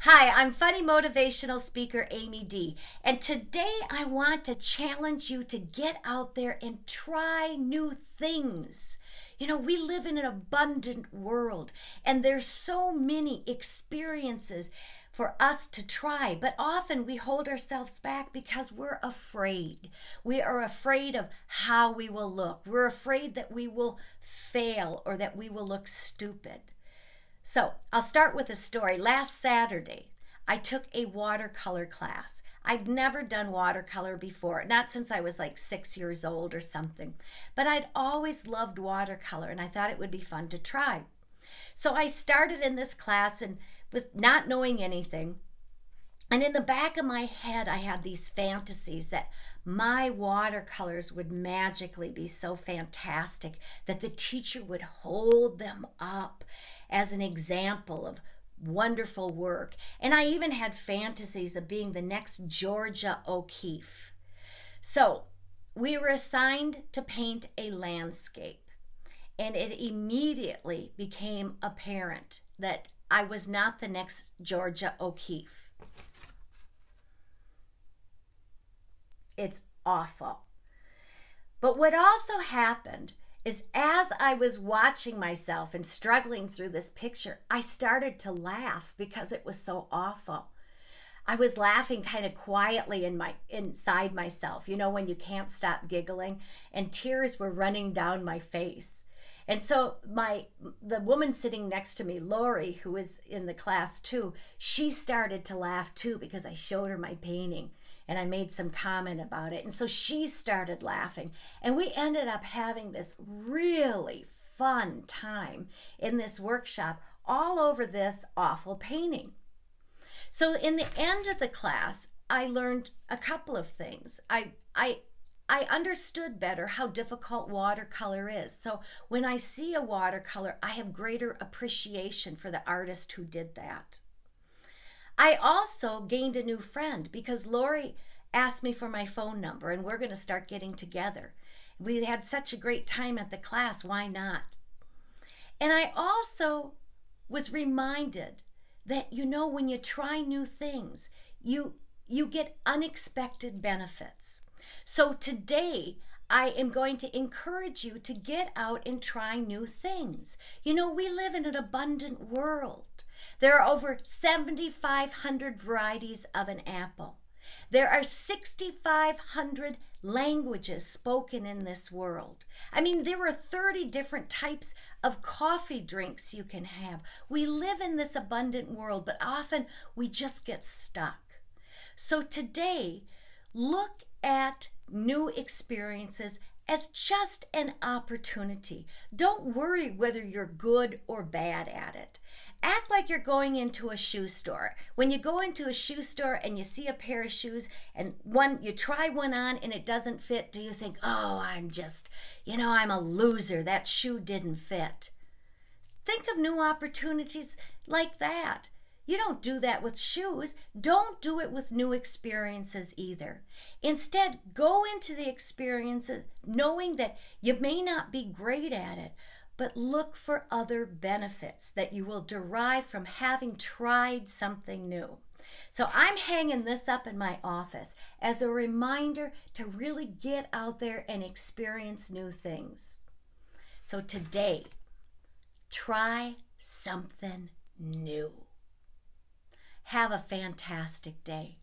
Hi, I'm funny motivational speaker Amy Dee, and today I want to challenge you to get out there and try new things. You know, we live in an abundant world, and there's so many experiences for us to try, but often we hold ourselves back because we're afraid. We are afraid of how we will look. We're afraid that we will fail or that we will look stupid. So I'll start with a story. Last Saturday, I took a watercolor class. I'd never done watercolor before, not since I was like 6 years old or something. But I'd always loved watercolor, and I thought it would be fun to try. So I started in this class and with not knowing anything. And in the back of my head, I had these fantasies that my watercolors would magically be so fantastic that the teacher would hold them up as an example of wonderful work. And I even had fantasies of being the next Georgia O'Keeffe. So we were assigned to paint a landscape, and it immediately became apparent that I was not the next Georgia O'Keeffe. It's awful. But what also happened is as I was watching myself and struggling through this picture, I started to laugh because it was so awful. I was laughing kind of quietly inside myself, you know, when you can't stop giggling, and tears were running down my face. And so the woman sitting next to me, Lori, who was in the class too, she started to laugh too because I showed her my painting and I made some comment about it. And so she started laughing, and we ended up having this really fun time in this workshop all over this awful painting. So in the end of the class, I learned a couple of things. I understood better how difficult watercolor is. So when I see a watercolor, I have greater appreciation for the artist who did that. I also gained a new friend because Lori asked me for my phone number, and we're going to start getting together. We had such a great time at the class, why not? And I also was reminded that, you know, when you try new things, you get unexpected benefits. So today, I am going to encourage you to get out and try new things. You know, we live in an abundant world. There are over 7,500 varieties of an apple. There are 6,500 languages spoken in this world. I mean, there are 30 different types of coffee drinks you can have. We live in this abundant world, but often we just get stuck. So today, look at new experiences as just an opportunity. Don't worry whether you're good or bad at it. Act like you're going into a shoe store. When you go into a shoe store and you see a pair of shoes and you try one on and it doesn't fit, do you think, oh, I'm a loser, that shoe didn't fit? Think of new opportunities like that. You don't do that with shoes. Don't do it with new experiences either. Instead, go into the experiences knowing that you may not be great at it, but look for other benefits that you will derive from having tried something new. So I'm hanging this up in my office as a reminder to really get out there and experience new things. So today, try something new. Have a fantastic day.